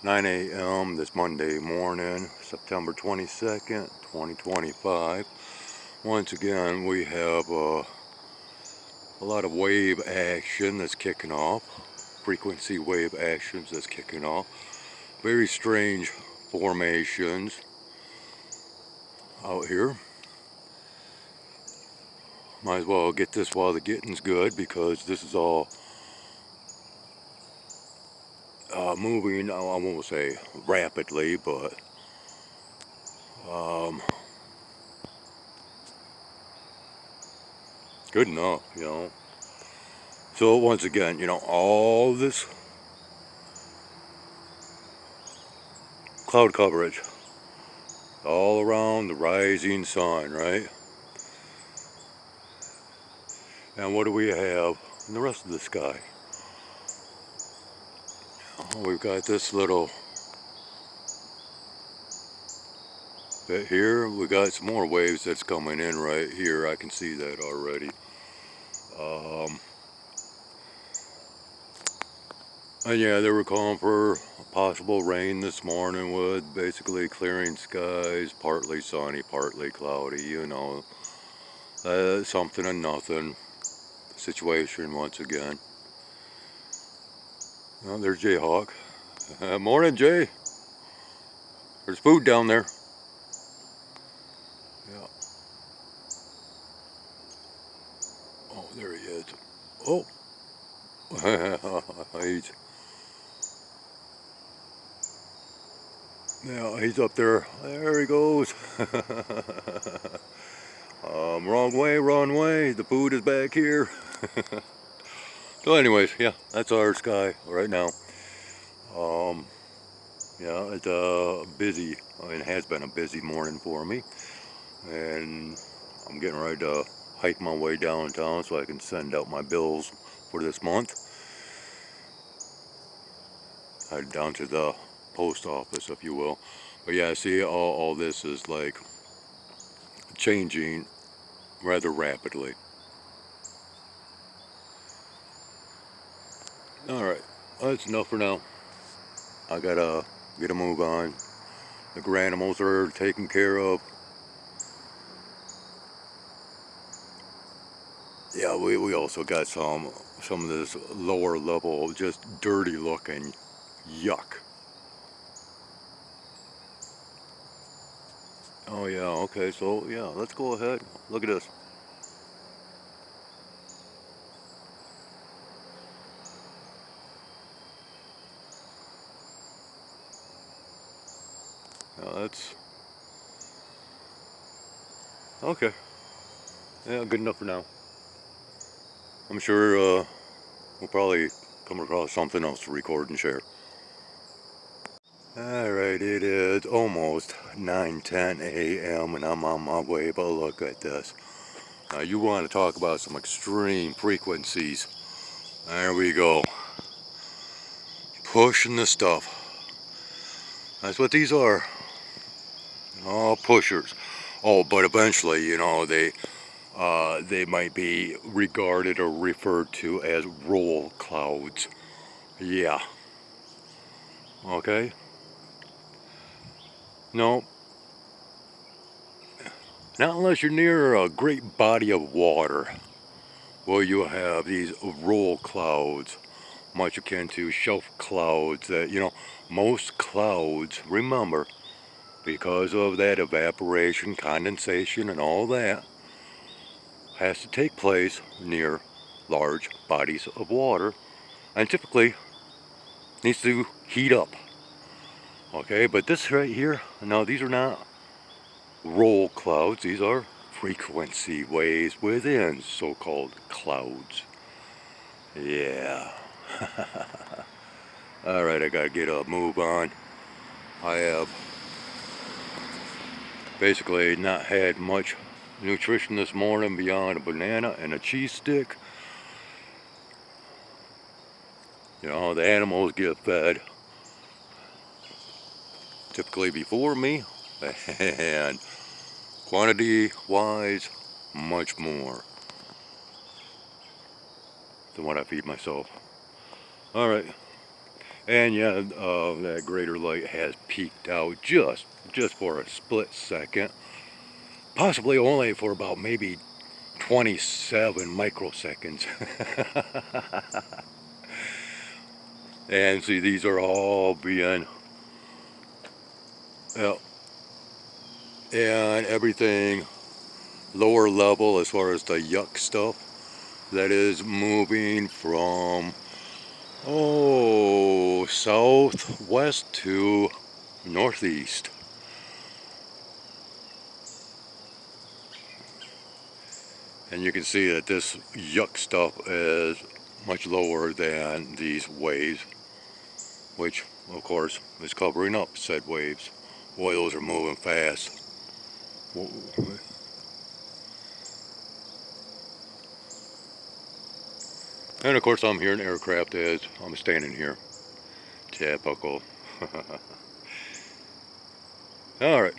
9 a.m. this Monday morning, September 22nd, 2025. Once again, we have a lot of wave action that's kicking off. Frequency wave actions that's kicking off. Very strange formations out here. Might as well get this while the getting's good, because this is all moving, I won't say rapidly, but good enough, you know. So once again, you know, all this cloud coverage all around the rising sun, right? And what do we have in the rest of the sky? Oh, we've got this little bit here. We got some more waves that's coming in right here. I can see that already. And yeah, they were calling for possible rain this morning, with basically clearing skies, partly sunny, partly cloudy, you know. Something and nothing situation once again. Oh, there's Jayhawk. Morning, Jay. There's food down there. Yeah. Oh, there he is. Oh. he's up there. There he goes. Wrong way. The food is back here. So anyways, yeah, that's our sky right now. Yeah, it's busy. I mean, it has been a busy morning for me, and I'm getting ready to hike my way downtown so I can send out my bills for this month. Head down to the post office, if you will. But yeah, see, all this is like changing rather rapidly. Alright, that's enough for now. I gotta get a move on. The granimals are taken care of. Yeah, we also got some of this lower level, just dirty looking yuck. Oh yeah, okay, so yeah, let's go ahead. Look at this. That's okay. Yeah, good enough for now. I'm sure we'll probably come across something else to record and share. Alright, it is almost 9:10 a.m. and I'm on my way, but look at this. Now you want to talk about some extreme frequencies. There we go. Pushing the stuff. That's what these are. All pushers. Oh, but eventually, you know, they might be regarded or referred to as roll clouds. Yeah. Okay. No. Not unless you're near a great body of water. Well, you have these roll clouds, much akin to shelf clouds that, you know, most clouds, remember, because of that evaporation, condensation, and all that, has to take place near large bodies of water, and typically needs to heat up. Okay, but this right here, no, these are not roll clouds. These are frequency waves within so-called clouds. Yeah. Alright, I gotta get up, move on. I have basically not had much nutrition this morning beyond a banana and a cheese stick. You know, the animals get fed typically before me, and quantity wise, much more than what I feed myself. Alright, And yeah, that greater light has peaked out just for a split second, possibly only for about maybe 27 microseconds. And see, these are all being, and everything lower level as far as the yuck stuff that is moving from southwest to northeast. And you can see that this yuck stuff is much lower than these waves, which of course is covering up said waves. Boy, those are moving fast. Whoa. And of course I'm hearing aircraft as I'm standing here. Typical. Alright.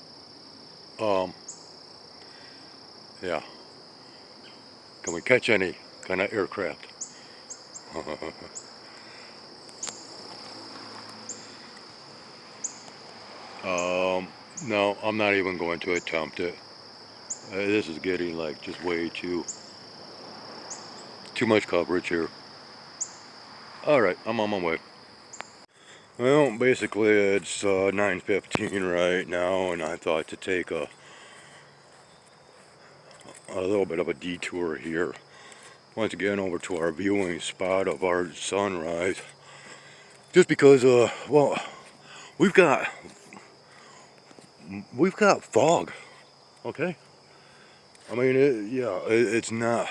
Yeah. Can we catch any kind of aircraft? No, I'm not even going to attempt it. This is getting like just way too much coverage here. Alright, I'm on my way. Well, basically it's 9:15 right now, and I thought to take a little bit of a detour here. Once again over to our viewing spot of our sunrise. Just because, well, we've got fog, okay? I mean, it's not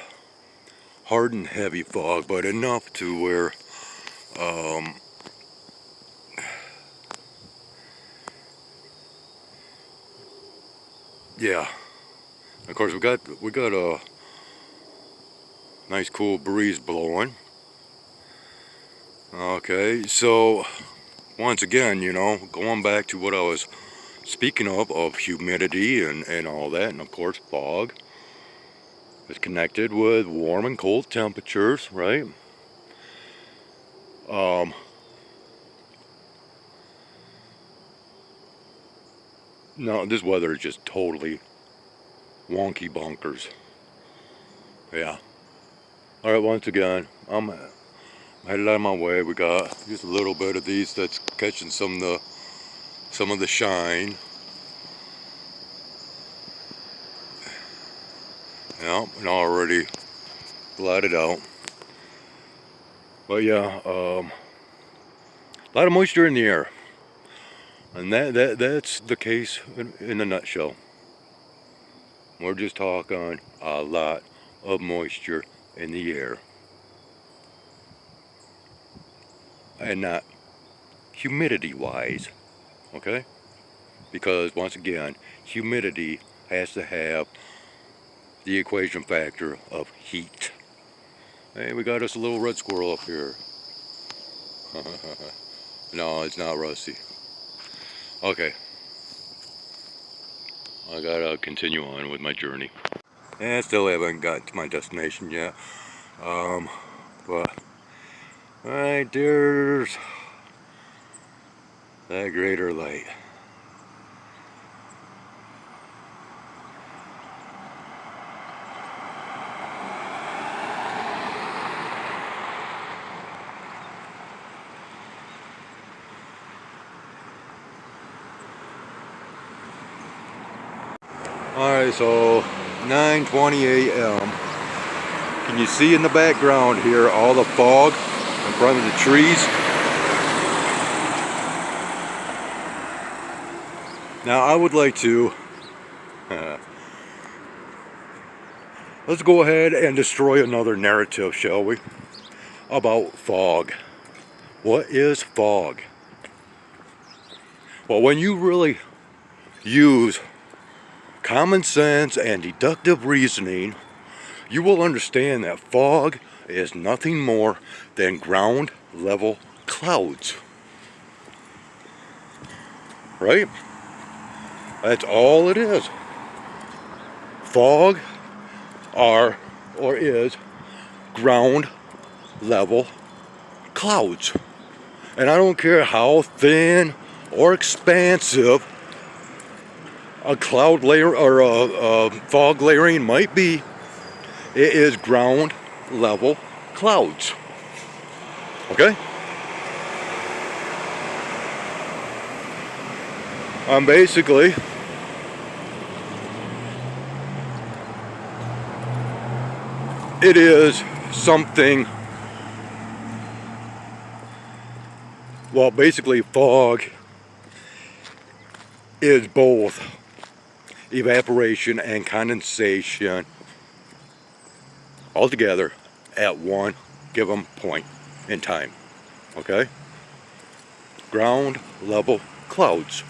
hard and heavy fog, but enough to where, yeah. Of course, we got a nice cool breeze blowing. Okay, so once again, you know, going back to what I was speaking of humidity and all that, and of course fog is connected with warm and cold temperatures, right? No, this weather is just totally wonky bonkers. Yeah. Alright, once again, I'm headed out of my way. We got just a little bit of these that's catching some of the shine. Yeah, and already blotted out. But yeah, a lot of moisture in the air. And that's the case in a nutshell. We're just talking a lot of moisture in the air. And not humidity wise, okay? Because once again, humidity has to have the equation factor of heat. Hey, we got us a little red squirrel up here. No, it's not Rusty. Okay. I gotta continue on with my journey. And I still haven't got to my destination yet. But right there's that greater light. Alright, so 9:20 a.m. Can you see in the background here all the fog in front of the trees? Now I would like to let's go ahead and destroy another narrative, shall we? About fog. What is fog? Well, when you really use common sense and deductive reasoning, you will understand that fog is nothing more than ground level clouds. Right? That's all it is. Fog is ground level clouds. And I don't care how thin or expansive a cloud layer or a fog layering might be, it is ground level clouds. Okay? Basically, it is something, well, basically fog is both evaporation and condensation all together at one given point in time. Okay? Ground level clouds.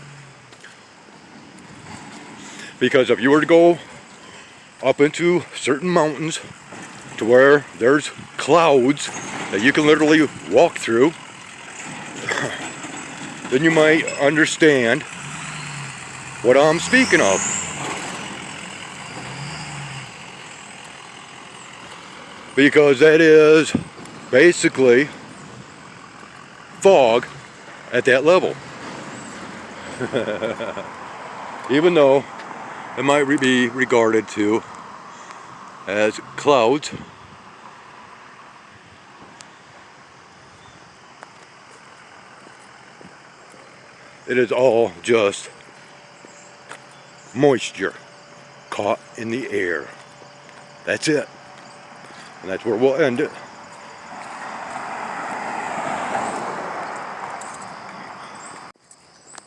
Because if you were to go up into certain mountains to where there's clouds that you can literally walk through, then you might understand what I'm speaking of. Because that is basically fog at that level. Even though it might be regarded to as clouds, it is all just moisture caught in the air. That's it. And that's where we'll end it.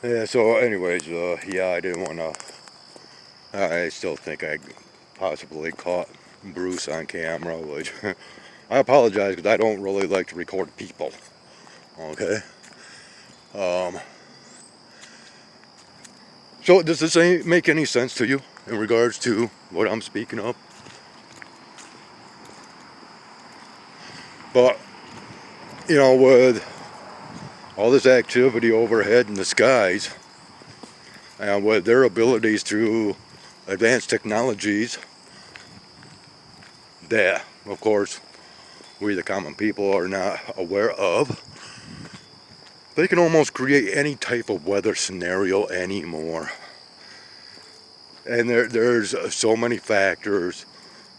Yeah, so anyways, yeah, I didn't want to, I still think I possibly caught Bruce on camera, which I apologize because I don't really like to record people. Okay? So does this make any sense to you in regards to what I'm speaking of? But, you know, with all this activity overhead in the skies, and with their abilities through advanced technologies that, of course, we the common people are not aware of, they can almost create any type of weather scenario anymore. And there's so many factors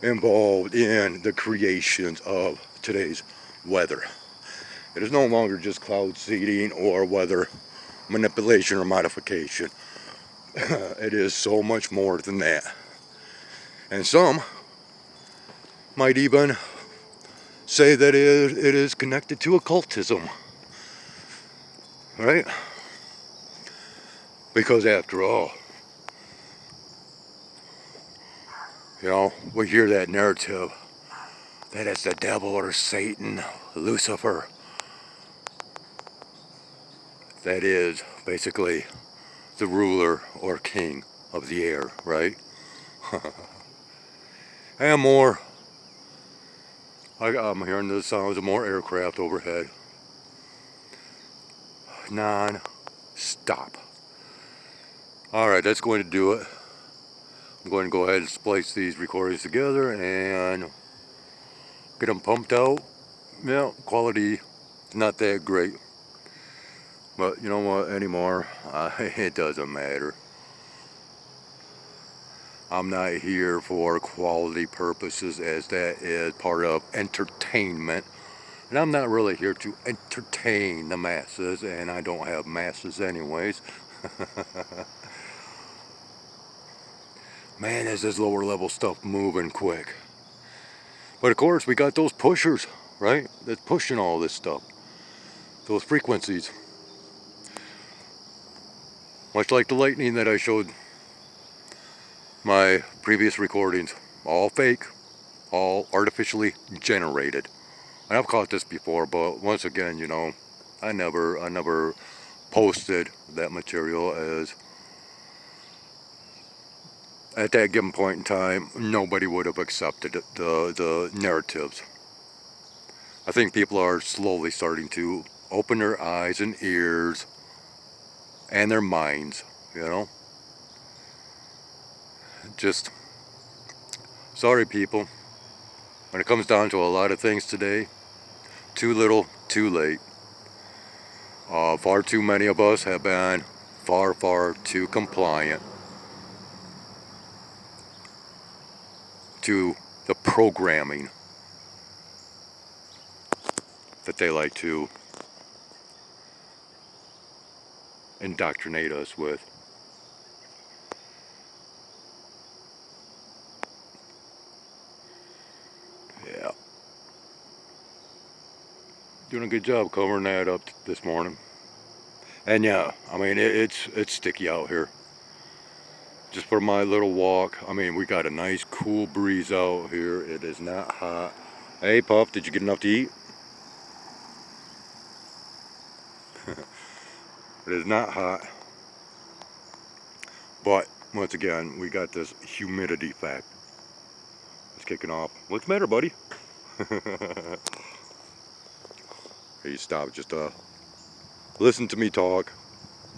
involved in the creations of today's weather. It is no longer just cloud seeding or weather manipulation or modification. It is so much more than that. And some might even say that it is connected to occultism. Right? Because after all, you know, we hear that narrative that it's the devil or Satan, Lucifer, that is basically the ruler or king of the air, right? And more, I'm hearing the sounds of more aircraft overhead. Non-stop. Alright, that's going to do it. I'm going to go ahead and splice these recordings together and get them pumped out. Yeah, quality is not that great. But you know what, anymore, it doesn't matter. I'm not here for quality purposes, as that is part of entertainment. And I'm not really here to entertain the masses, and I don't have masses anyways. Man, is this lower level stuff moving quick. But of course, we got those pushers, right? That's pushing all this stuff. Those frequencies. Much like the lightning that I showed my previous recordings. All fake, all artificially generated. And I've caught this before, but once again, you know, I never posted that material, as at that given point in time, nobody would have accepted the narratives. I think people are slowly starting to open their eyes and ears and their minds, you know. Just, sorry people, when it comes down to a lot of things today, too little, too late. Far too many of us have been far too compliant to the programming that they like to indoctrinate us with. Yeah. Doing a good job covering that up this morning. And yeah, I mean, it's sticky out here. Just for my little walk. I mean, we got a nice cool breeze out here. It is not hot. Hey Puff, did you get enough to eat? It is not hot. But once again, we got this humidity fact. It's kicking off. What's the matter, buddy? Hey, stop. Just listen to me talk.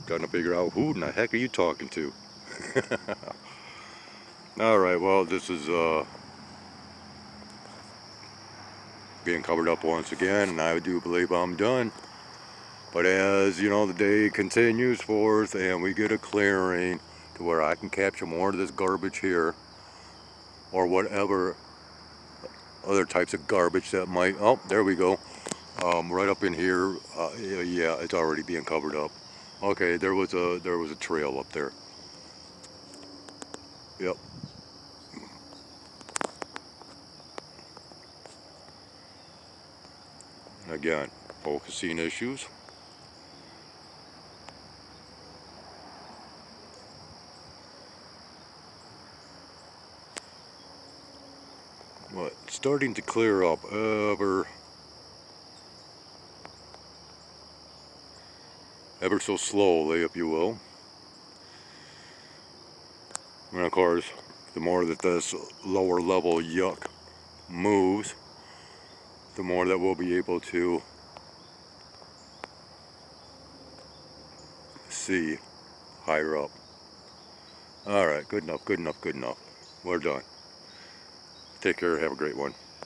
Trying to figure out who in the heck are you talking to? Alright, well, this is being covered up once again, and I do believe I'm done. But as you know, the day continues forth and we get a clearing to where I can capture more of this garbage here, or whatever other types of garbage that might, oh, there we go, right up in here. Yeah, it's already being covered up. Okay, there was a trail up there. Yep. Again, focusing issues. But starting to clear up ever so slowly, if you will. And of course, the more that this lower level yuck moves, the more that we'll be able to see higher up. Alright, good enough, good enough, good enough. We're done. Take care, have a great one.